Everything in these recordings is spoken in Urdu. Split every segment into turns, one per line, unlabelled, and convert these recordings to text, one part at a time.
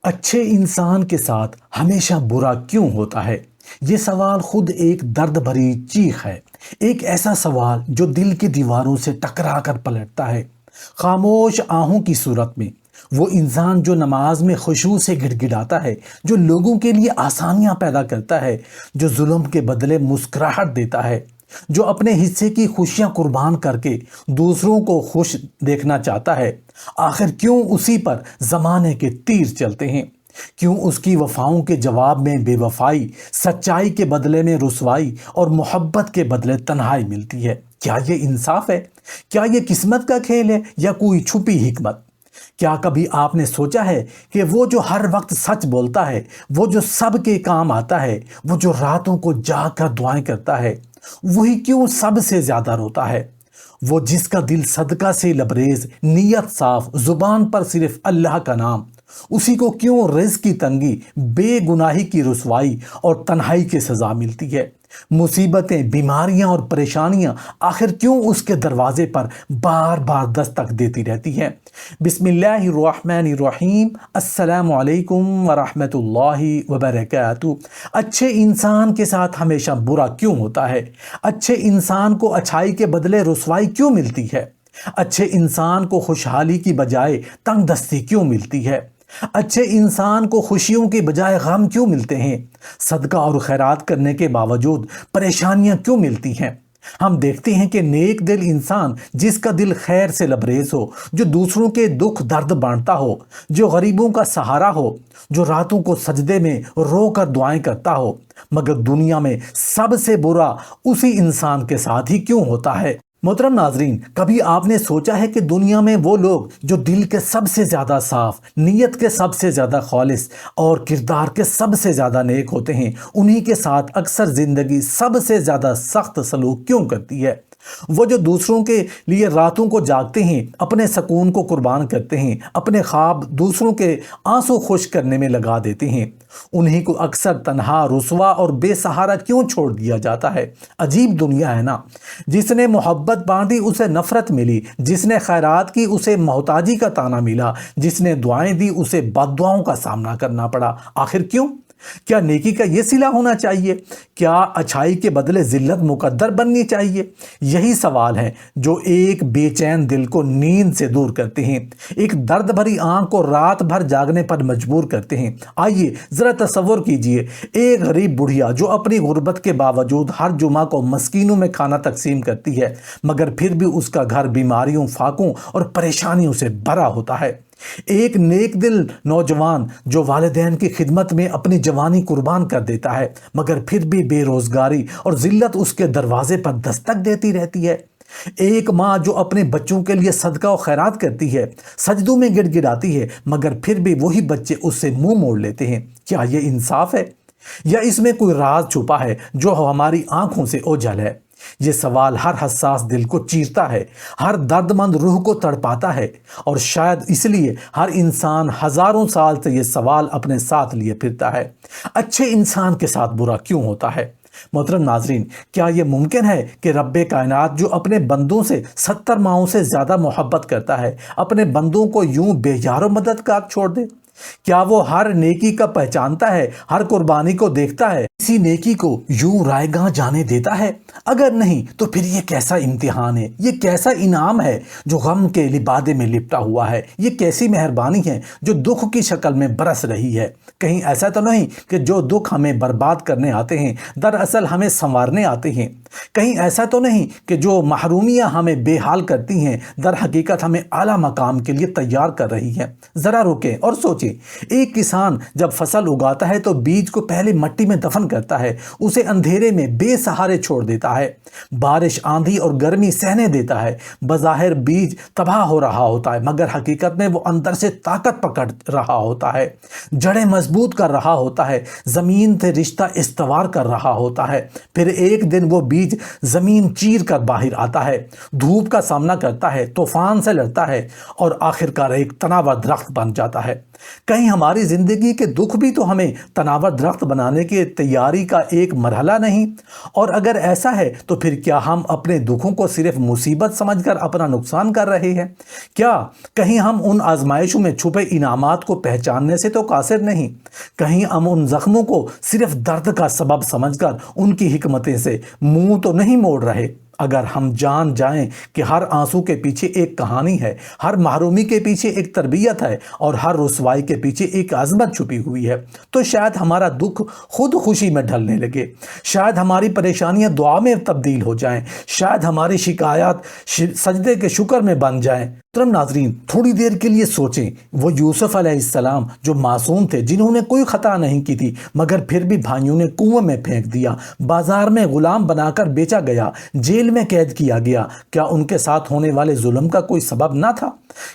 اچھے انسان کے ساتھ ہمیشہ برا کیوں ہوتا ہے؟ یہ سوال خود ایک درد بھری چیخ ہے، ایک ایسا سوال جو دل کی دیواروں سے ٹکرا کر پلٹتا ہے۔ خاموش آہوں کی صورت میں وہ انسان جو نماز میں خشوع سے گڑ گڑاتا ہے، جو لوگوں کے لیے آسانیاں پیدا کرتا ہے، جو ظلم کے بدلے مسکراہٹ دیتا ہے، جو اپنے حصے کی خوشیاں قربان کر کے دوسروں کو خوش دیکھنا چاہتا ہے، آخر کیوں اسی پر زمانے کے تیر چلتے ہیں؟ کیوں اس کی وفاؤں کے جواب میں بے وفائی، سچائی کے بدلے میں رسوائی اور محبت کے بدلے تنہائی ملتی ہے؟ کیا یہ انصاف ہے؟ کیا یہ قسمت کا کھیل ہے یا کوئی چھپی حکمت؟ کیا کبھی آپ نے سوچا ہے کہ وہ جو ہر وقت سچ بولتا ہے، وہ جو سب کے کام آتا ہے، وہ جو راتوں کو جاگ کر دعائیں کرتا ہے، وہی کیوں سب سے زیادہ روتا ہے؟ وہ جس کا دل صدقہ سے لبریز، نیت صاف، زبان پر صرف اللہ کا نام، اسی کو کیوں رزق کی تنگی، بے گناہی کی رسوائی اور تنہائی کی سزا ملتی ہے؟ مصیبتیں، بیماریاں اور پریشانیاں آخر کیوں اس کے دروازے پر بار بار دستک دیتی رہتی ہیں؟ بسم اللہ الرحمن الرحیم۔ السلام علیکم ورحمۃ اللہ وبرکاتہ۔ اچھے انسان کے ساتھ ہمیشہ برا کیوں ہوتا ہے؟ اچھے انسان کو اچھائی کے بدلے رسوائی کیوں ملتی ہے؟ اچھے انسان کو خوشحالی کی بجائے تنگ دستی کیوں ملتی ہے؟ اچھے انسان کو خوشیوں کے بجائے غم کیوں ملتے ہیں؟ صدقہ اور خیرات کرنے کے باوجود پریشانیاں کیوں ملتی ہیں؟ ہم دیکھتے ہیں کہ نیک دل انسان، جس کا دل خیر سے لبریز ہو، جو دوسروں کے دکھ درد بانٹتا ہو، جو غریبوں کا سہارا ہو، جو راتوں کو سجدے میں رو کر دعائیں کرتا ہو، مگر دنیا میں سب سے برا اسی انسان کے ساتھ ہی کیوں ہوتا ہے؟ محترم ناظرین، کبھی آپ نے سوچا ہے کہ دنیا میں وہ لوگ جو دل کے سب سے زیادہ صاف، نیت کے سب سے زیادہ خالص اور کردار کے سب سے زیادہ نیک ہوتے ہیں، انہی کے ساتھ اکثر زندگی سب سے زیادہ سخت سلوک کیوں کرتی ہے؟ وہ جو دوسروں کے لیے راتوں کو جاگتے ہیں، اپنے سکون کو قربان کرتے ہیں، اپنے خواب دوسروں کے آنسو خوش کرنے میں لگا دیتے ہیں، انہی کو اکثر تنہا، رسوا اور بے سہارا کیوں چھوڑ دیا جاتا ہے؟ عجیب دنیا ہے نا۔ جس نے محبت بانٹی اسے نفرت ملی، جس نے خیرات کی اسے محتاجی کا طعنہ ملا، جس نے دعائیں دی اسے بد دعاؤں کا سامنا کرنا پڑا۔ آخر کیوں؟ کیا نیکی کا یہ صلہ ہونا چاہیے؟ کیا اچھائی کے بدلے ذلت مقدر بننی چاہیے؟ یہی سوال ہے جو ایک بے چین دل کو نیند سے دور کرتے ہیں، ایک درد بھری آنکھ کو رات بھر جاگنے پر مجبور کرتے ہیں۔ آئیے ذرا تصور کیجئے، ایک غریب بڑھیا جو اپنی غربت کے باوجود ہر جمعہ کو مسکینوں میں کھانا تقسیم کرتی ہے، مگر پھر بھی اس کا گھر بیماریوں، فاقوں اور پریشانیوں سے بھرا ہوتا ہے۔ ایک نیک دل نوجوان جو والدین کی خدمت میں اپنی جوانی قربان کر دیتا ہے، مگر پھر بھی بے روزگاری اور ذلت اس کے دروازے پر دستک دیتی رہتی ہے۔ ایک ماں جو اپنے بچوں کے لیے صدقہ و خیرات کرتی ہے، سجدوں میں گڑ گڑاتی ہے، مگر پھر بھی وہی بچے اس سے منہ موڑ لیتے ہیں۔ کیا یہ انصاف ہے؟ یا اس میں کوئی راز چھپا ہے جو ہماری آنکھوں سے اوجھل ہے؟ یہ سوال ہر حساس دل کو چیرتا ہے، ہر درد مند روح کو تڑپاتا ہے، اور شاید اس لیے ہر انسان ہزاروں سال سے یہ سوال اپنے ساتھ لیے پھرتا ہے۔ اچھے انسان کے ساتھ برا کیوں ہوتا ہے؟ محترم ناظرین، کیا یہ ممکن ہے کہ رب کائنات جو اپنے بندوں سے 70 ماہوں سے زیادہ محبت کرتا ہے، اپنے بندوں کو یوں بے یار و مددگار چھوڑ دے؟ کیا وہ ہر نیکی کا پہچانتا ہے، ہر قربانی کو دیکھتا ہے، کسی نیکی کو یوں رائے گاں جانے دیتا ہے؟ اگر نہیں تو پھر یہ کیسا امتحان ہے، یہ کیسا انعام ہے جو غم کے لبادے میں لپٹا ہوا ہے؟ یہ کیسی مہربانی ہے جو دکھ کی شکل میں برس رہی ہے؟ کہیں ایسا تو نہیں کہ جو دکھ ہمیں برباد کرنے آتے ہیں دراصل ہمیں سنوارنے آتے ہیں؟ کہیں ایسا تو نہیں کہ جو محرومیاں ہمیں بے حال کرتی ہیں در حقیقت ہمیں اعلیٰ مقام کے لیے تیار کر رہی ہیں؟ ذرا رکیں اور سوچیں۔ ایک کسان جب فصل اگاتا ہے تو بیج کو پہلے مٹی میں دفن کرتا ہے، اسے اندھیرے میں بے سہارے چھوڑ دیتا ہے، بارش، آندھی اور گرمی سہنے دیتا ہے۔ بظاہر بیج تباہ ہو رہا ہوتا ہے، مگر حقیقت میں وہ اندر سے طاقت پکڑ رہا ہوتا ہے، جڑیں مضبوط کر رہا ہوتا ہے، زمین سے رشتہ استوار کر رہا ہوتا ہے۔ پھر ایک دن وہ بیج زمین چیر کر باہر آتا ہے، دھوپ کا سامنا کرتا ہے، طوفان سے لڑتا ہے اور آخرکار ایک تناور درخت بن جاتا ہے۔ کہیں ہماری زندگی کے دکھ بھی تو ہمیں تناور درخت بنانے کی تیاری کا ایک مرحلہ نہیں؟ اور اگر ایسا ہے تو پھر کیا ہم اپنے دکھوں کو صرف مصیبت سمجھ کر اپنا نقصان کر رہے ہیں؟ کیا کہیں ہم ان آزمائشوں میں چھپے انعامات کو پہچاننے سے تو قاصر نہیں؟ کہیں ہم ان زخموں کو صرف درد کا سبب سمجھ کر ان کی حکمتیں سے منہ تو نہیں موڑ رہے؟ اگر ہم جان جائیں کہ ہر آنسو کے پیچھے ایک کہانی ہے، ہر محرومی کے پیچھے ایک تربیت ہے، اور ہر رسوائی کے پیچھے ایک عظمت چھپی ہوئی ہے، تو شاید ہمارا دکھ خود خوشی میں ڈھلنے لگے، شاید ہماری پریشانیاں دعا میں تبدیل ہو جائیں، شاید ہماری شکایات سجدے کے شکر میں بن جائیں۔ محترم ناظرین، تھوڑی دیر کے لیے سوچیں، وہ یوسف علیہ السلام جو معصوم تھے، جنہوں نے کوئی خطا نہیں کی تھی، مگر پھر بھی بھائیوں نے کنویں میں پھینک دیا، بازار میں غلام بنا کر بیچا گیا، جیل میں قید کیا گیا، کیا ان کے ساتھ ہونے والے ظلم کا کوئی سبب نہ تھا؟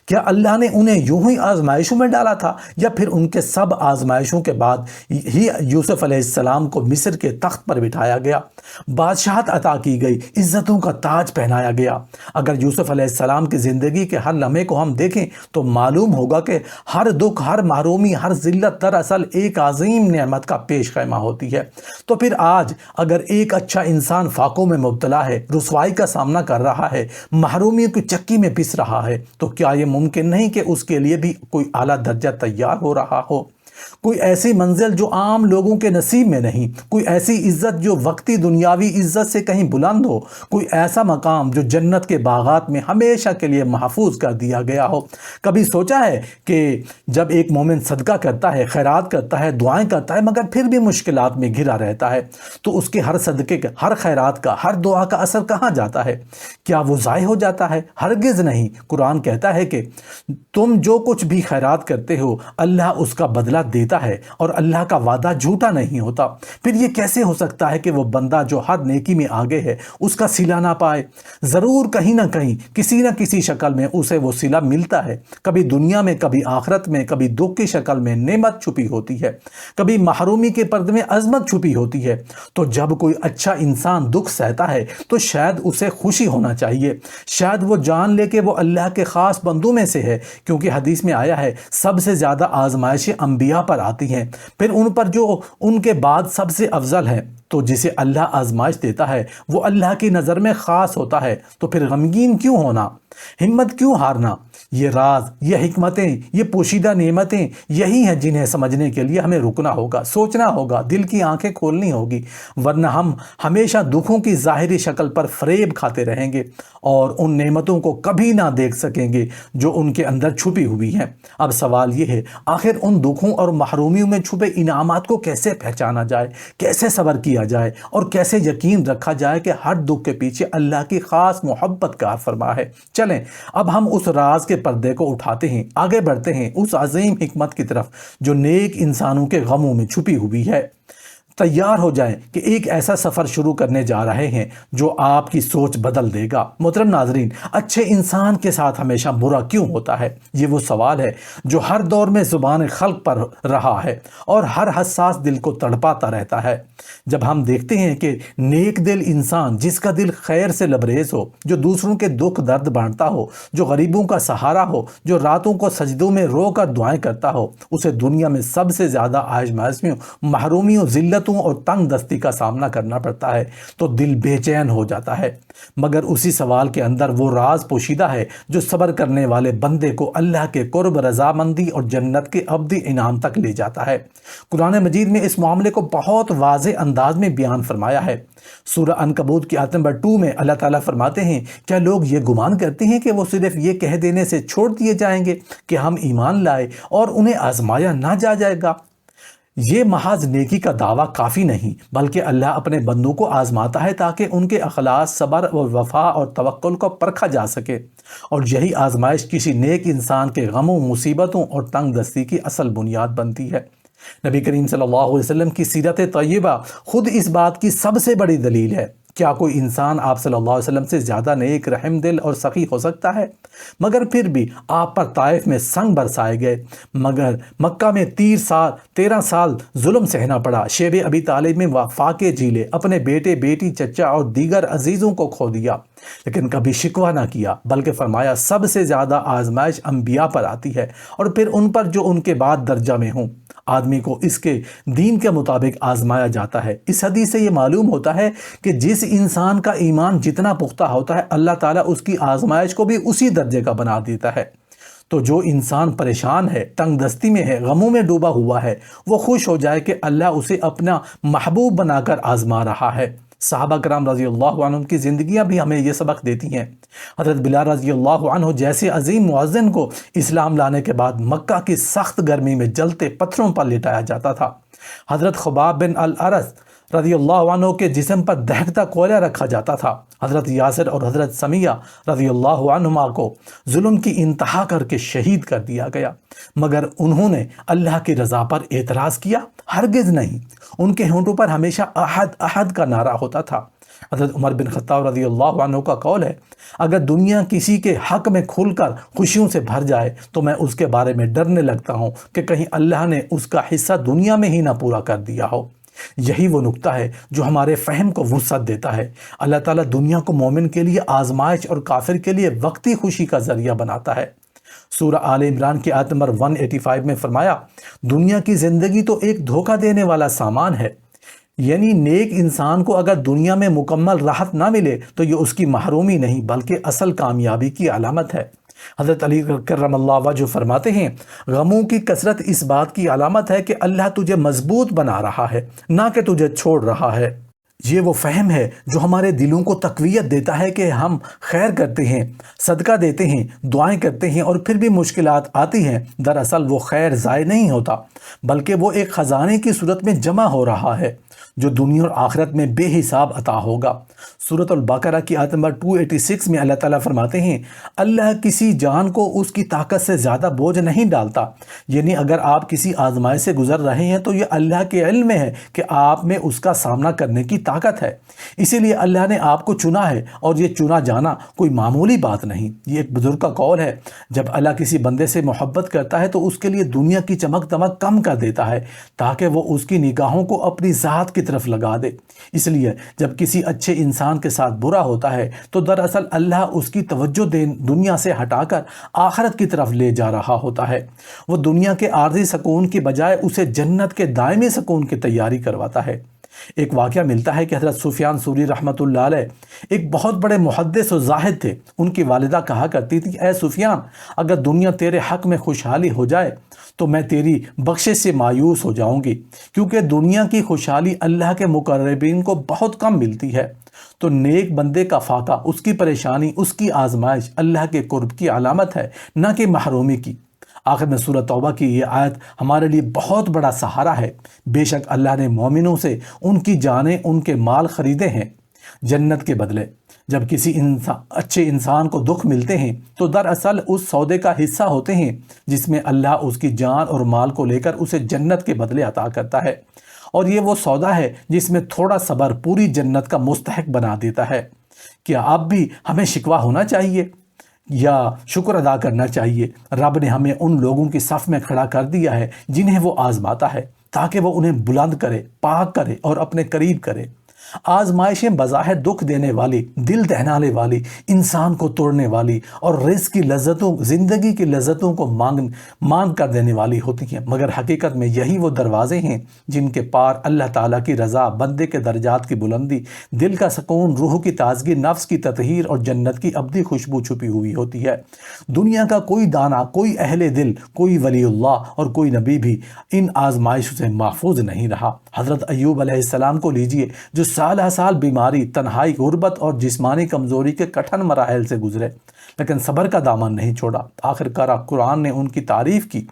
کیا اللہ نے انہیں یوں ہی آزمائشوں میں ڈالا تھا، یا پھر ان کے سب آزمائشوں کے بعد ہی یوسف علیہ السلام کو مصر کے تخت پر بٹھایا گیا، بادشاہت عطا کی گئی، عزتوں کا تاج پہنایا گیا؟ اگر یوسف علیہ السلام کی زندگی کے ہر لمحے کو ہم دیکھیں تو معلوم ہوگا کہ ہر دکھ، ہر محرومی، ہر ذلت دراصل ایک عظیم نعمت کا پیش خیمہ ہوتی ہے۔ تو پھر آج اگر ایک اچھا انسان فاقوں میں مبتلا ہے، رسوائی کا سامنا کر رہا ہے، محرومیوں کی چکی میں پس رہا ہے، تو کیا یہ ممکن نہیں کہ اس کے لیے بھی کوئی اعلیٰ درجہ تیار ہو رہا ہو؟ کوئی ایسی منزل جو عام لوگوں کے نصیب میں نہیں، کوئی ایسی عزت جو وقتی دنیاوی عزت سے کہیں بلند ہو، کوئی ایسا مقام جو جنت کے باغات میں ہمیشہ کے لیے محفوظ کر دیا گیا ہو؟ کبھی سوچا ہے کہ جب ایک مومن صدقہ کرتا ہے، خیرات کرتا ہے، دعائیں کرتا ہے، مگر پھر بھی مشکلات میں گھرا رہتا ہے، تو اس کے ہر صدقے کا، ہر خیرات کا، ہر دعا کا اثر کہاں جاتا ہے؟ کیا وہ ضائع ہو جاتا ہے؟ ہرگز نہیں۔ قرآن کہتا ہے کہ تم جو کچھ بھی خیرات کرتے ہو، اللہ اس کا بدلہ دیتا ہے، اور اللہ کا وعدہ جھوٹا نہیں ہوتا۔ پھر یہ کیسے ہو سکتا ہے کہ وہ بندہ جو ہر نیکی میں آگے ہے اس کا صلہ نہ پائے؟ ضرور کہیں نہ کہیں، کسی نہ کسی شکل میں اسے وہ صلہ ملتا ہے، کبھی دنیا میں، کبھی آخرت میں، کبھی دکھ کی شکل میں نعمت چھپی ہوتی ہے، کبھی محرومی کے پردے میں عظمت چھپی ہوتی ہے۔ تو جب کوئی اچھا انسان دکھ سہتا ہے تو شاید اسے خوشی ہونا چاہیے، شاید وہ جان لے کہ وہ اللہ کے خاص بندوں میں سے ہے، کیونکہ حدیث میں آیا ہے سب سے زیادہ آزمائشیں انبیاء پر آتی ہیں، پھر ان پر جو ان کے بعد سب سے افضل ہے۔ تو جسے اللہ آزمائش دیتا ہے وہ اللہ کی نظر میں خاص ہوتا ہے، تو پھر غمگین کیوں ہونا، ہمت کیوں ہارنا؟ یہ راز، یہ حکمتیں، یہ پوشیدہ نعمتیں یہی ہیں جنہیں سمجھنے کے لیے ہمیں رکنا ہوگا، سوچنا ہوگا، دل کی آنکھیں کھولنی ہوگی، ورنہ ہم ہمیشہ دکھوں کی ظاہری شکل پر فریب کھاتے رہیں گے اور ان نعمتوں کو کبھی نہ دیکھ سکیں گے جو ان کے اندر چھپی ہوئی ہیں۔ اب سوال یہ ہے، آخر ان دکھوں اور محرومیوں میں چھپے انعامات کو کیسے پہچانا جائے، کیسے صبر کیا جائے، اور کیسے یقین رکھا جائے کہ ہر دکھ کے پیچھے اللہ کی خاص محبت کار فرما ہے؟ چلیں اب ہم اس راز کے پردے کو اٹھاتے ہیں، آگے بڑھتے ہیں اس عظیم حکمت کی طرف جو نیک انسانوں کے غموں میں چھپی ہوئی ہے۔ تیار ہو جائیں کہ ایک ایسا سفر شروع کرنے جا رہے ہیں جو آپ کی سوچ بدل دے گا۔ محترم ناظرین، اچھے انسان کے ساتھ ہمیشہ برا کیوں ہوتا ہے؟ یہ وہ سوال ہے جو ہر دور میں زبان خلق پر رہا ہے اور ہر حساس دل کو تڑپاتا رہتا ہے۔ جب ہم دیکھتے ہیں کہ نیک دل انسان، جس کا دل خیر سے لبریز ہو، جو دوسروں کے دکھ درد بانٹتا ہو، جو غریبوں کا سہارا ہو، جو راتوں کو سجدوں میں رو کر دعائیں کرتا ہو، اسے دنیا میں سب سے زیادہ آزمائشوں، محرومیوں، ذلتوں اور تنگ دستی کا سامنا کرنا پڑتا ہے تو دل بے چین ہو جاتا ہے، مگر اسی سوال کے اندر وہ راز پوشیدہ ہے جو صبر کرنے والے بندے کو اللہ کے قرب، رضامندی اور جنت کے ابدی انعام تک لے جاتا ہے۔ قرآن مجید میں اس معاملے کو بہت واضح انداز میں بیان فرمایا ہے۔ سورہ عنکبوت کی آیت نمبر 2 میں اللہ تعالیٰ فرماتے ہیں، کیا لوگ یہ گمان کرتے ہیں کہ وہ صرف یہ کہہ دینے سے چھوڑ دیے جائیں گے کہ ہم ایمان لائے اور انہیں آزمایا نہ جائے گا؟ یہ محض نیکی کا دعویٰ کافی نہیں، بلکہ اللہ اپنے بندوں کو آزماتا ہے تاکہ ان کے اخلاص، صبر اور وفا اور توکل کو پرکھا جا سکے، اور یہی آزمائش کسی نیک انسان کے غموں، مصیبتوں اور تنگ دستی کی اصل بنیاد بنتی ہے۔ نبی کریم صلی اللہ علیہ وسلم کی سیرت طیبہ خود اس بات کی سب سے بڑی دلیل ہے۔ کیا کوئی انسان آپ صلی اللہ علیہ وسلم سے زیادہ نیک، رحم دل اور سخی ہو سکتا ہے؟ مگر پھر بھی آپ پر طائف میں سنگ برسائے گئے، مگر مکہ میں 13 سال ظلم سہنا پڑا، شیب ابی طالب میں فاقے جھیلے، اپنے بیٹے، بیٹی، چچا اور دیگر عزیزوں کو کھو دیا، لیکن کبھی شکوہ نہ کیا، بلکہ فرمایا سب سے زیادہ آزمائش انبیاء پر آتی ہے اور پھر ان پر جو ان کے بعد درجہ میں ہوں۔ آدمی کو اس کے دین کے مطابق آزمایا جاتا ہے۔ اس حدیث سے یہ معلوم ہوتا ہے کہ جس انسان کا ایمان جتنا پختہ ہوتا ہے، اللہ تعالیٰ اس کی آزمائش کو بھی اسی درجے کا بنا دیتا ہے۔ تو جو انسان پریشان ہے، تنگ دستی میں ہے، غموں میں ڈوبا ہوا ہے، وہ خوش ہو جائے کہ اللہ اسے اپنا محبوب بنا کر آزما رہا ہے۔ صحابہ کرام رضی اللہ عنہ کی زندگیاں بھی ہمیں یہ سبق دیتی ہیں۔ حضرت بلال رضی اللہ عنہ جیسے عظیم مؤذن کو اسلام لانے کے بعد مکہ کی سخت گرمی میں جلتے پتھروں پر لٹایا جاتا تھا۔ حضرت خباب بن الارث رضی اللہ عنہ کے جسم پر دہکتا کوئلہ رکھا جاتا تھا۔ حضرت یاسر اور حضرت سمیہ رضی اللہ عنہما کو ظلم کی انتہا کر کے شہید کر دیا گیا، مگر انہوں نے اللہ کی رضا پر اعتراض کیا؟ ہرگز نہیں۔ ان کے ہونٹوں پر ہمیشہ احد احد کا نعرہ ہوتا تھا۔ حضرت عمر بن خطاب رضی اللہ عنہ کا قول ہے، اگر دنیا کسی کے حق میں کھل کر خوشیوں سے بھر جائے تو میں اس کے بارے میں ڈرنے لگتا ہوں کہ کہیں اللہ نے اس کا حصہ دنیا میں ہی نہ پورا کر دیا ہو۔ یہی وہ نقطہ ہے جو ہمارے فہم کو وسعت دیتا ہے۔ اللہ تعالیٰ دنیا کو مومن کے لیے آزمائش اور کافر کے لیے وقتی خوشی کا ذریعہ بناتا ہے۔ سورہ آل عمران کی آیت نمبر 185 میں فرمایا، دنیا کی زندگی تو ایک دھوکہ دینے والا سامان ہے، یعنی نیک انسان کو اگر دنیا میں مکمل راحت نہ ملے تو یہ اس کی محرومی نہیں بلکہ اصل کامیابی کی علامت ہے۔ حضرت علی کرم اللہ وجہ فرماتے ہیں، غموں کی کثرت اس بات کی علامت ہے کہ اللہ تجھے مضبوط بنا رہا ہے، نہ کہ تجھے چھوڑ رہا ہے۔ یہ وہ فہم ہے جو ہمارے دلوں کو تقویت دیتا ہے کہ ہم خیر کرتے ہیں، صدقہ دیتے ہیں، دعائیں کرتے ہیں اور پھر بھی مشکلات آتی ہیں، دراصل وہ خیر ضائع نہیں ہوتا بلکہ وہ ایک خزانے کی صورت میں جمع ہو رہا ہے جو دنیا اور آخرت میں بے حساب عطا ہوگا۔ سورۃ البقرہ کی آیت نمبر 286 میں اللہ تعالیٰ فرماتے ہیں، اللہ کسی جان کو اس کی طاقت سے زیادہ بوجھ نہیں ڈالتا، یعنی اگر آپ کسی آزمائش سے گزر رہے ہیں تو یہ اللہ کے علم میں ہے کہ آپ میں اس کا سامنا کرنے کی طاقت ہے، اسی لیے اللہ نے آپ کو چنا ہے اور یہ چنا جانا کوئی معمولی بات نہیں۔ یہ ایک بزرگ کا قول ہے، جب اللہ کسی بندے سے محبت کرتا ہے تو اس کے لیے دنیا کی چمک دمک کم کر دیتا ہے تاکہ وہ اس کی نگاہوں کو اپنی ذات کی طرف لگا دے۔ اس لیے جب کسی اچھے انسان کے ساتھ برا ہوتا ہے تو دراصل اللہ اس کی توجہ دنیا سے ہٹا کر آخرت کی طرف لے جا رہا ہوتا ہے۔ وہ دنیا کے عارضی سکون کی بجائے اسے جنت کے دائمی سکون کی تیاری کرواتا ہے۔ ایک واقعہ ملتا ہے کہ حضرت سفیان ثوری رحمۃ اللہ علیہ ایک بہت بڑے محدث و زاہد تھے۔ ان کی والدہ کہا کرتی تھی، اے سفیان، اگر دنیا تیرے حق میں خوشحالی ہو جائے تو میں تیری بخشش سے مایوس ہو جاؤں گی، کیونکہ دنیا کی خوشحالی اللہ کے مقربین کو بہت کم ملتی ہے۔ تو نیک بندے کا فاقہ، اس کی پریشانی، اس کی آزمائش اللہ کے قرب کی علامت ہے، نہ کہ محرومی کی۔ آخر میں سورہ توبہ کی یہ آیت ہمارے لیے بہت بڑا سہارا ہے۔ بے شک اللہ نے مومنوں سے ان کی جانیں، ان کے مال خریدے ہیں جنت کے بدلے۔ جب کسی اچھے انسان کو دکھ ملتے ہیں تو دراصل اس سودے کا حصہ ہوتے ہیں جس میں اللہ اس کی جان اور مال کو لے کر اسے جنت کے بدلے عطا کرتا ہے، اور یہ وہ سودا ہے جس میں تھوڑا صبر پوری جنت کا مستحق بنا دیتا ہے۔ کیا اب بھی ہمیں شکوہ ہونا چاہیے یا شکر ادا کرنا چاہیے؟ رب نے ہمیں ان لوگوں کی صف میں کھڑا کر دیا ہے جنہیں وہ آزماتا ہے تاکہ وہ انہیں بلند کرے، پاک کرے اور اپنے قریب کرے۔ آزمائشیں بظاہر دکھ دینے والی، دل دہلانے والی، انسان کو توڑنے والی اور رزق کی لذتوں، زندگی کی لذتوں کو مانگ کر دینے والی ہوتی ہیں، مگر حقیقت میں یہی وہ دروازے ہیں جن کے پار اللہ تعالیٰ کی رضا، بندے کے درجات کی بلندی، دل کا سکون، روح کی تازگی، نفس کی تطہیر اور جنت کی ابدی خوشبو چھپی ہوئی ہوتی ہے۔ دنیا کا کوئی دانا، کوئی اہل دل، کوئی ولی اللہ اور کوئی نبی بھی ان آزمائشوں سے محفوظ نہیں رہا۔ حضرت ایوب علیہ السلام کو لیجئے، جو سالہ سال بیماری، تنہائی، غربت اور جسمانی کمزوری کے کٹھن مراحل سے گزرے لیکن صبر کا دامن نہیں چھوڑا۔ آخرکار قرآن نے ان کی تعریف کی،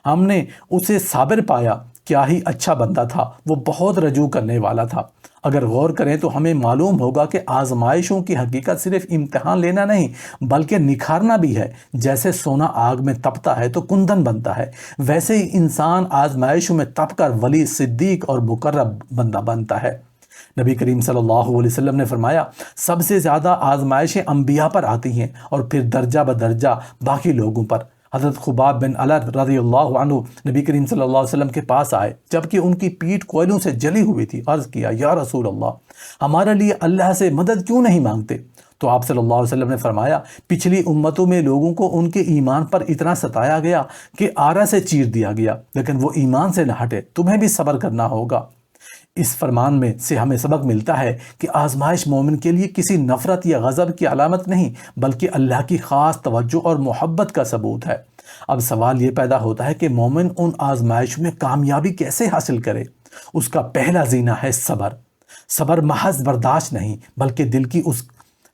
ہم نے اسے صابر پایا، کیا ہی اچھا بندہ تھا، وہ بہت رجوع کرنے والا تھا۔ اگر غور کریں تو ہمیں معلوم ہوگا کہ آزمائشوں کی حقیقت صرف امتحان لینا نہیں بلکہ نکھارنا بھی ہے۔ جیسے سونا آگ میں تپتا ہے تو کندن بنتا ہے، ویسے ہی انسان آزمائشوں میں تپ کر ولی، صدیق اور مقرب بندہ بنتا ہے۔ نبی کریم صلی اللہ علیہ وسلم نے فرمایا سب سے زیادہ آزمائشیں انبیاء پر آتی ہیں اور پھر درجہ بدرجہ باقی لوگوں پر۔ حضرت خباب بن الرت رضی اللہ عنہ نبی کریم صلی اللہ علیہ وسلم کے پاس آئے جبکہ ان کی پیٹھ کوئلوں سے جلی ہوئی تھی۔ عرض کیا یا رسول اللہ ہمارے لیے اللہ سے مدد کیوں نہیں مانگتے؟ تو آپ صلی اللہ علیہ وسلم نے فرمایا پچھلی امتوں میں لوگوں کو ان کے ایمان پر اتنا ستایا گیا کہ آرا سے چیر دیا گیا لیکن وہ ایمان سے نہ ہٹے، تمہیں بھی صبر کرنا ہوگا۔ اس فرمان میں سے ہمیں سبق ملتا ہے کہ آزمائش مومن کے لیے کسی نفرت یا غضب کی علامت نہیں بلکہ اللہ کی خاص توجہ اور محبت کا ثبوت ہے۔ اب سوال یہ پیدا ہوتا ہے کہ مومن ان آزمائشوں میں کامیابی کیسے حاصل کرے؟ اس کا پہلا زینہ ہے صبر۔ صبر محض برداشت نہیں بلکہ دل کی اس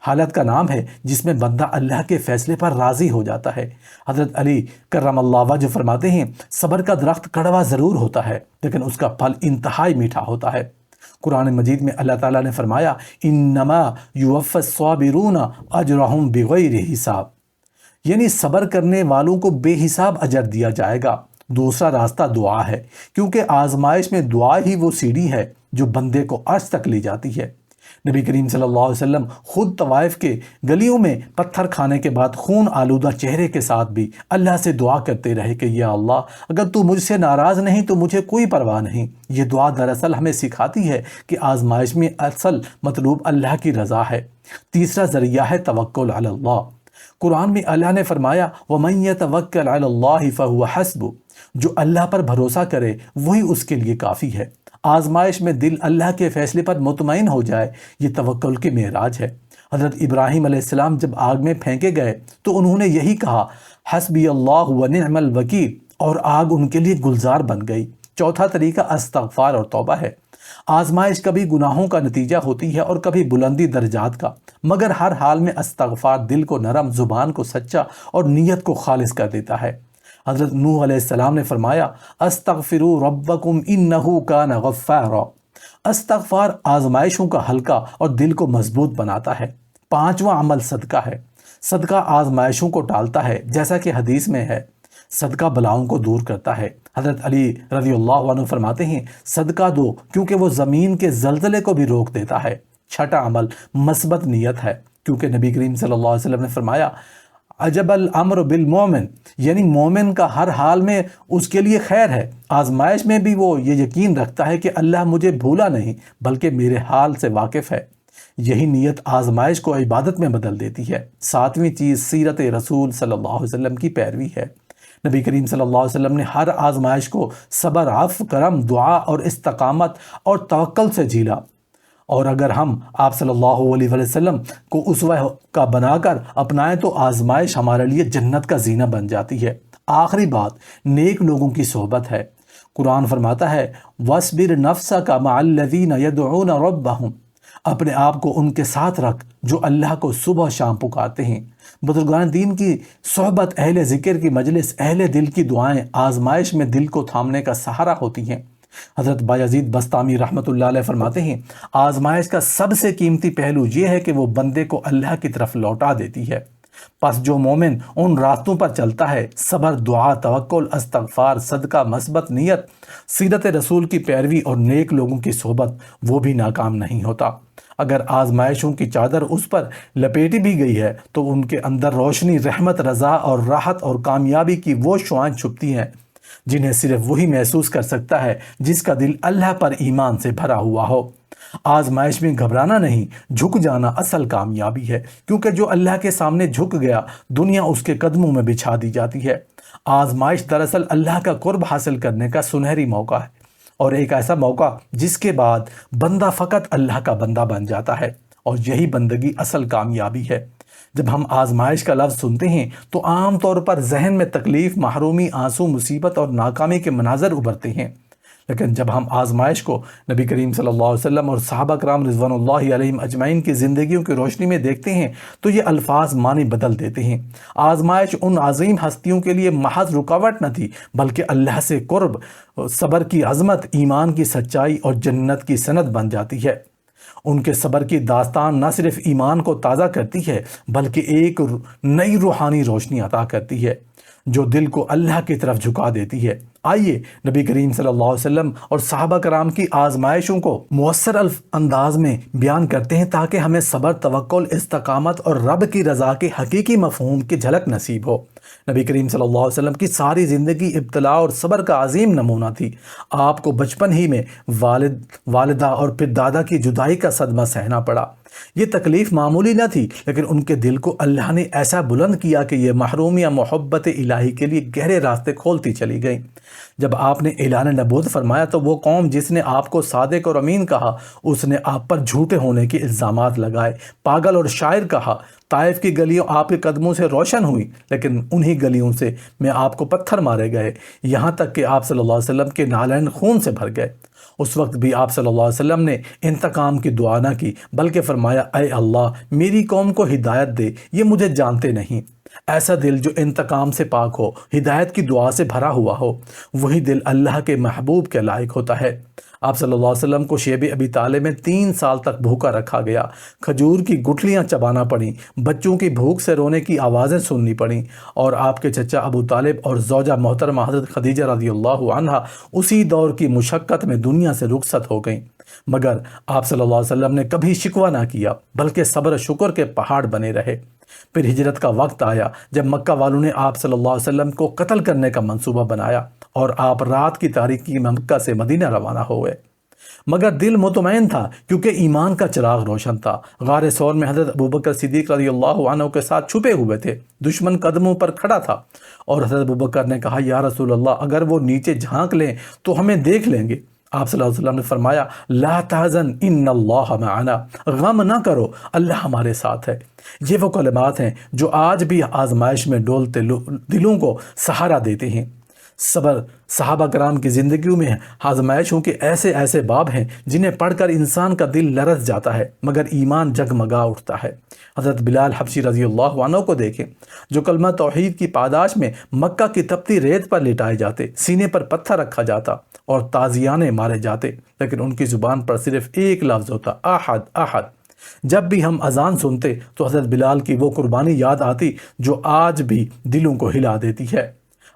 حالت کا نام ہے جس میں بندہ اللہ کے فیصلے پر راضی ہو جاتا ہے۔ حضرت علی کرم اللہ وجہ فرماتے ہیں صبر کا درخت کڑوا ضرور ہوتا ہے لیکن اس کا پھل انتہائی میٹھا ہوتا ہے۔ قرآن مجید میں اللہ تعالیٰ نے فرمایا انما یوفی الصابرون اجرہم بغیر حساب، یعنی صبر کرنے والوں کو بے حساب اجر دیا جائے گا۔ دوسرا راستہ دعا ہے کیونکہ آزمائش میں دعا ہی وہ سیڑھی ہے جو بندے کو عرش تک لے جاتی ہے۔ نبی کریم صلی اللہ علیہ وسلم خود طوائف کے گلیوں میں پتھر کھانے کے بعد خون آلودہ چہرے کے ساتھ بھی اللہ سے دعا کرتے رہے کہ یا اللہ اگر تو مجھ سے ناراض نہیں تو مجھے کوئی پرواہ نہیں۔ یہ دعا دراصل ہمیں سکھاتی ہے کہ آزمائش میں اصل مطلوب اللہ کی رضا ہے۔ تیسرا ذریعہ ہے توکل علی اللہ۔ قرآن میں اللہ نے فرمایا وَمَن يَتَوَكَّلْ عَلَى اللَّهِ فَهُوَ حَسْبُهُ، جو اللہ پر بھروسہ کرے وہی اس کے لیے کافی ہے۔ آزمائش میں دل اللہ کے فیصلے پر مطمئن ہو جائے یہ توکل کے معراج ہے۔ حضرت ابراہیم علیہ السلام جب آگ میں پھینکے گئے تو انہوں نے یہی کہا حسبی اللہ ونعم الوکیل، اور آگ ان کے لیے گلزار بن گئی۔ چوتھا طریقہ استغفار اور توبہ ہے۔ آزمائش کبھی گناہوں کا نتیجہ ہوتی ہے اور کبھی بلندی درجات کا، مگر ہر حال میں استغفار دل کو نرم، زبان کو سچا اور نیت کو خالص کر دیتا ہے۔ حضرت نوح علیہ السلام نے فرمایا استغفروا ربکم انہ کان غفارا۔ استغفار آزمائشوں کا ہلکا اور دل کو مضبوط بناتا ہے۔ پانچواں عمل صدقہ ہے۔ صدقہ آزمائشوں کو ٹالتا ہے جیسا کہ حدیث میں ہے، صدقہ بلاؤں کو دور کرتا ہے۔ حضرت علی رضی اللہ عنہ فرماتے ہیں صدقہ دو کیونکہ وہ زمین کے زلزلے کو بھی روک دیتا ہے۔ چھٹا عمل مثبت نیت ہے کیونکہ نبی کریم صلی اللہ علیہ وسلم نے فرمایا عجب الامر بالمومن، یعنی مومن کا ہر حال میں اس کے لیے خیر ہے۔ آزمائش میں بھی وہ یہ یقین رکھتا ہے کہ اللہ مجھے بھولا نہیں بلکہ میرے حال سے واقف ہے۔ یہی نیت آزمائش کو عبادت میں بدل دیتی ہے۔ ساتویں چیز سیرت رسول صلی اللہ علیہ وسلم کی پیروی ہے۔ نبی کریم صلی اللہ علیہ وسلم نے ہر آزمائش کو صبر، عفو، کرم، دعا اور استقامت اور توکل سے جھیلا، اور اگر ہم آپ صلی اللہ علیہ وسلم کو اسوہ کا بنا کر اپنائیں تو آزمائش ہمارے لیے جنت کا زینہ بن جاتی ہے۔ آخری بات نیک لوگوں کی صحبت ہے۔ قرآن فرماتا ہے وَاصْبِرْ نَفْسَكَ مَعَ الَّذِينَ يَدْعُونَ رَبَّهُمْ، اپنے آپ کو ان کے ساتھ رکھ جو اللہ کو صبح شام پکارتے ہیں۔ بزرگان دین کی صحبت، اہل ذکر کی مجلس، اہل دل کی دعائیں آزمائش میں دل کو تھامنے کا سہارا ہوتی ہیں۔ حضرت بایزید بستامی رحمۃ اللہ علیہ فرماتے ہیں آزمائش کا سب سے قیمتی پہلو یہ ہے کہ وہ بندے کو اللہ کی طرف لوٹا دیتی ہے۔ پس جو مومن ان راستوں پر چلتا ہے، صبر، دعا، توکل، استغفار، صدقہ، مثبت نیت، سیرت رسول کی پیروی اور نیک لوگوں کی صحبت، وہ بھی ناکام نہیں ہوتا۔ اگر آزمائشوں کی چادر اس پر لپیٹی بھی گئی ہے تو ان کے اندر روشنی، رحمت، رضا اور راحت اور کامیابی کی وہ شعاعیں چھپتی ہیں جنہیں صرف وہی محسوس کر سکتا ہے جس کا دل اللہ پر ایمان سے بھرا ہوا ہو۔ آزمائش میں گھبرانا نہیں، جھک جانا اصل کامیابی ہے، کیونکہ جو اللہ کے سامنے جھک گیا دنیا اس کے قدموں میں بچھا دی جاتی ہے۔ آزمائش دراصل اللہ کا قرب حاصل کرنے کا سنہری موقع ہے، اور ایک ایسا موقع جس کے بعد بندہ فقط اللہ کا بندہ بن جاتا ہے، اور یہی بندگی اصل کامیابی ہے۔ جب ہم آزمائش کا لفظ سنتے ہیں تو عام طور پر ذہن میں تکلیف، محرومی، آنسو، مصیبت اور ناکامی کے مناظر ابھرتے ہیں، لیکن جب ہم آزمائش کو نبی کریم صلی اللہ علیہ وسلم اور صحابہ کرام رضوان اللہ علیہم اجمعین کی زندگیوں کی روشنی میں دیکھتے ہیں تو یہ الفاظ معنی بدل دیتے ہیں۔ آزمائش ان عظیم ہستیوں کے لیے محض رکاوٹ نہ تھی بلکہ اللہ سے قرب، صبر کی عظمت، ایمان کی سچائی اور جنت کی سند بن جاتی ہے۔ ان کے صبر کی داستان نہ صرف ایمان کو تازہ کرتی ہے بلکہ ایک نئی روحانی روشنی عطا کرتی ہے جو دل کو اللہ کی طرف جھکا دیتی ہے۔ آئیے نبی کریم صلی اللہ علیہ وسلم اور صحابہ کرام کی آزمائشوں کو مؤثر انداز میں بیان کرتے ہیں تاکہ ہمیں صبر، توکل، استقامت اور رب کی رضا کے حقیقی مفہوم کی جھلک نصیب ہو۔ نبی کریم صلی اللہ علیہ وسلم کی ساری زندگی ابتلاء اور صبر کا عظیم نمونہ تھی۔ آپ کو بچپن ہی میں والدہ اور پھر دادا کی جدائی کا صدمہ سہنا پڑا۔ یہ تکلیف معمولی نہ تھی، لیکن ان کے دل کو اللہ نے ایسا بلند کیا کہ یہ محرومیاں محبت الہی کے لیے گہرے راستے کھولتی چلی گئیں۔ جب آپ نے اعلان نبوت فرمایا تو وہ قوم جس نے آپ کو صادق اور امین کہا، اس نے آپ پر جھوٹے ہونے کے الزامات لگائے، پاگل اور شاعر کہا۔ طائف کی گلیوں آپ کے قدموں سے روشن ہوئی، لیکن انہی گلیوں سے میں آپ کو پتھر مارے گئے، یہاں تک کہ آپ صلی اللہ علیہ وسلم کے نالین خون سے بھر گئے۔ اس وقت بھی آپ صلی اللہ علیہ وسلم نے انتقام کی دعا نہ کی، بلکہ فرمایا، اے اللہ میری قوم کو ہدایت دے، یہ مجھے جانتے نہیں۔ ایسا دل جو انتقام سے پاک ہو، ہدایت کی دعا سے بھرا ہوا ہو، وہی دل اللہ کے محبوب کے لائق ہوتا ہے۔ آپ صلی اللہ علیہ وسلم کو شیب ابی طالب میں 3 سال تک بھوکا رکھا گیا، کھجور کی گٹھلیاں چبانا پڑیں، بچوں کی بھوک سے رونے کی آوازیں سننی پڑیں، اور آپ کے چچا ابو طالب اور زوجہ محترمہ حضرت خدیجہ رضی اللہ عنہا اسی دور کی مشقت میں دنیا سے رخصت ہو گئیں، مگر آپ صلی اللہ علیہ وسلم نے کبھی شکوہ نہ کیا، بلکہ صبر و شکر کے پہاڑ بنے رہے۔ پھر ہجرت کا وقت آیا جب مکہ والوں نے آپ صلی اللہ علیہ وسلم کو قتل کرنے کا منصوبہ بنایا، اور آپ رات کی تاریکی میں مکہ سے مدینہ روانہ ہوئے، مگر دل مطمئن تھا کیونکہ ایمان کا چراغ روشن تھا۔ غار ثور میں حضرت ابوبکر صدیق رضی اللہ عنہ کے ساتھ چھپے ہوئے تھے، دشمن قدموں پر کھڑا تھا، اور حضرت ابوبکر نے کہا، یا رسول اللہ اگر وہ نیچے جھانک لیں تو ہمیں دیکھ لیں گے۔ آپ صلی اللہ علیہ وسلم نے فرمایا، لا تحزن ان اللہ معنا، غم نہ کرو، اللہ ہمارے ساتھ ہے۔ یہ وہ کلمات ہیں جو آج بھی آزمائش میں ڈولتے دلوں کو سہارا دیتے ہیں۔ صبر صحابہ کرام کی زندگیوں میں آزمائشوں کے ایسے ایسے باب ہیں جنہیں پڑھ کر انسان کا دل لرز جاتا ہے، مگر ایمان جگمگا اٹھتا ہے۔ حضرت بلال حبشی رضی اللہ عنہ کو دیکھیں، جو کلمہ توحید کی پاداش میں مکہ کی تپتی ریت پر لٹائے جاتے، سینے پر پتھر رکھا جاتا اور تازیانے مارے جاتے، لیکن ان کی زبان پر صرف ایک لفظ ہوتا، احد احد۔ جب بھی ہم اذان سنتے تو حضرت بلال کی وہ قربانی یاد آتی جو آج بھی دلوں کو ہلا دیتی ہے۔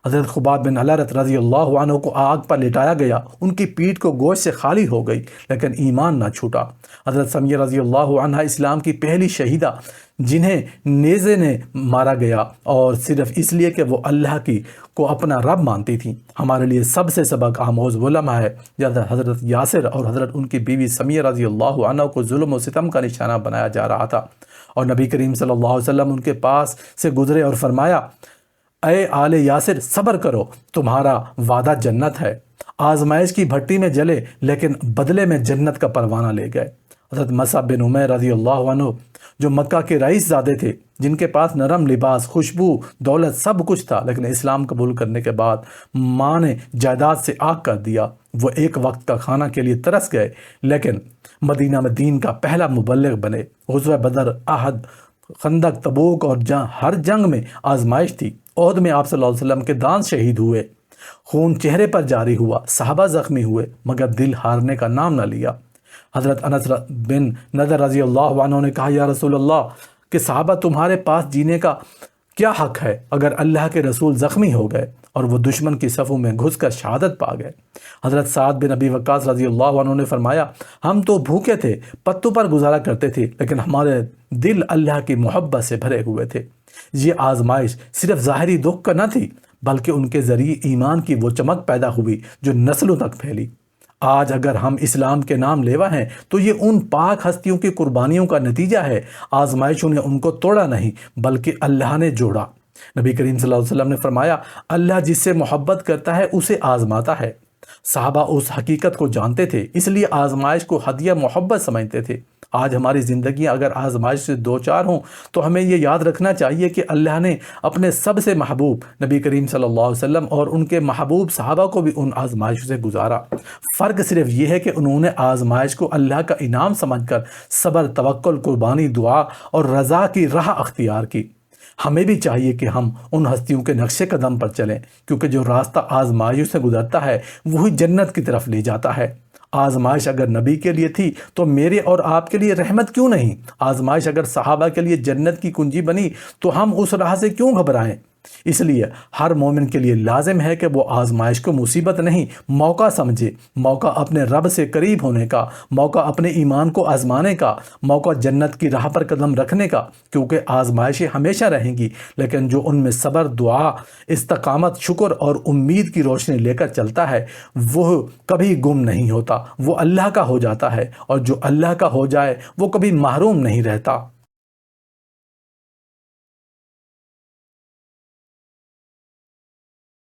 حضرت خباب بن الارت رضی اللہ عنہ کو آگ پر لٹایا گیا، ان کی پیٹھ کو گوشت سے خالی ہو گئی، لیکن ایمان نہ چھوٹا۔ حضرت سمیہ رضی اللہ عنہ اسلام کی پہلی شہیدہ، جنہیں نیزے نے مارا گیا، اور صرف اس لیے کہ وہ اللہ کو اپنا رب مانتی تھیں۔ ہمارے لیے سب سے سبق آموز وہ لمحہ ہے جب حضرت یاسر اور حضرت ان کی بیوی سمیہ رضی اللہ عنہ کو ظلم و ستم کا نشانہ بنایا جا رہا تھا، اور نبی کریم صلی اللہ علیہ وسلم ان کے پاس سے گزرے اور فرمایا، اے آل یاسر صبر کرو، تمہارا وعدہ جنت ہے۔ آزمائش کی بھٹی میں جلے، لیکن بدلے میں جنت کا پروانہ لے گئے۔ حضرت مصعب بن عمیر رضی اللہ عنہ، جو مکہ کے رئیس زادے تھے، جن کے پاس نرم لباس، خوشبو، دولت، سب کچھ تھا، لیکن اسلام قبول کرنے کے بعد ماں نے جائیداد سے آگ کر دیا۔ وہ ایک وقت کا کھانا کے لیے ترس گئے، لیکن مدینہ میں دین کا پہلا مبلغ بنے۔ غزوہ بدر، احد، خندق، تبوک اور ہر جنگ میں آزمائش تھی۔ عہد میں آپ صلی اللہ علیہ وسلم کے دان شہید ہوئے، خون چہرے پر جاری ہوا، صحابہ زخمی ہوئے، مگر دل ہارنے کا نام نہ لیا۔ حضرت انس بن نضر رضی اللہ عنہ نے کہا، یا رسول اللہ کہ صحابہ تمہارے پاس جینے کا کیا حق ہے اگر اللہ کے رسول زخمی ہو گئے اور وہ دشمن کی صفوں میں گھس کر شہادت پا گئے؟ حضرت سعد بن ابی وقاص رضی اللہ عنہ نے فرمایا، ہم تو بھوکے تھے، پتوں پر گزارا کرتے تھے، لیکن ہمارے دل اللہ کی محبت سے بھرے ہوئے تھے۔ یہ آزمائش صرف ظاہری دکھ کا نہ تھی، بلکہ ان کے ذریعے ایمان کی وہ چمک پیدا ہوئی جو نسلوں تک پھیلی۔ آج اگر ہم اسلام کے نام لیوا ہیں تو یہ ان پاک ہستیوں کی قربانیوں کا نتیجہ ہے۔ آزمائشوں نے ان کو توڑا نہیں، بلکہ اللہ نے جوڑا۔ نبی کریم صلی اللہ علیہ وسلم نے فرمایا، اللہ جس سے محبت کرتا ہے اسے آزماتا ہے۔ صحابہ اس حقیقت کو جانتے تھے، اس لیے آزمائش کو ہدیہ محبت سمجھتے تھے۔ آج ہماری زندگیاں اگر آزمائش سے دو چار ہوں تو ہمیں یہ یاد رکھنا چاہیے کہ اللہ نے اپنے سب سے محبوب نبی کریم صلی اللہ علیہ وسلم اور ان کے محبوب صحابہ کو بھی ان آزمائشوں سے گزارا۔ فرق صرف یہ ہے کہ انہوں نے آزمائش کو اللہ کا انعام سمجھ کر صبر، توکل، قربانی، دعا اور رضا کی راہ اختیار کی۔ ہمیں بھی چاہیے کہ ہم ان ہستیوں کے نقش قدم پر چلیں، کیونکہ جو راستہ آزمائشوں سے گزرتا ہے وہی جنت کی طرف لے جاتا ہے۔ آزمائش اگر نبی کے لیے تھی تو میرے اور آپ کے لیے رحمت کیوں نہیں؟ آزمائش اگر صحابہ کے لیے جنت کی کنجی بنی تو ہم اس راہ سے کیوں گھبرائیں؟ اس لیے ہر مومن کے لیے لازم ہے کہ وہ آزمائش کو مصیبت نہیں موقع سمجھے، موقع اپنے رب سے قریب ہونے کا، موقع اپنے ایمان کو آزمانے کا، موقع جنت کی راہ پر قدم رکھنے کا، کیونکہ آزمائشیں ہمیشہ رہیں گی، لیکن جو ان میں صبر، دعا، استقامت، شکر اور امید کی روشنی لے کر چلتا ہے وہ کبھی گم نہیں ہوتا، وہ اللہ کا ہو جاتا ہے، اور جو اللہ کا ہو جائے وہ کبھی محروم نہیں رہتا۔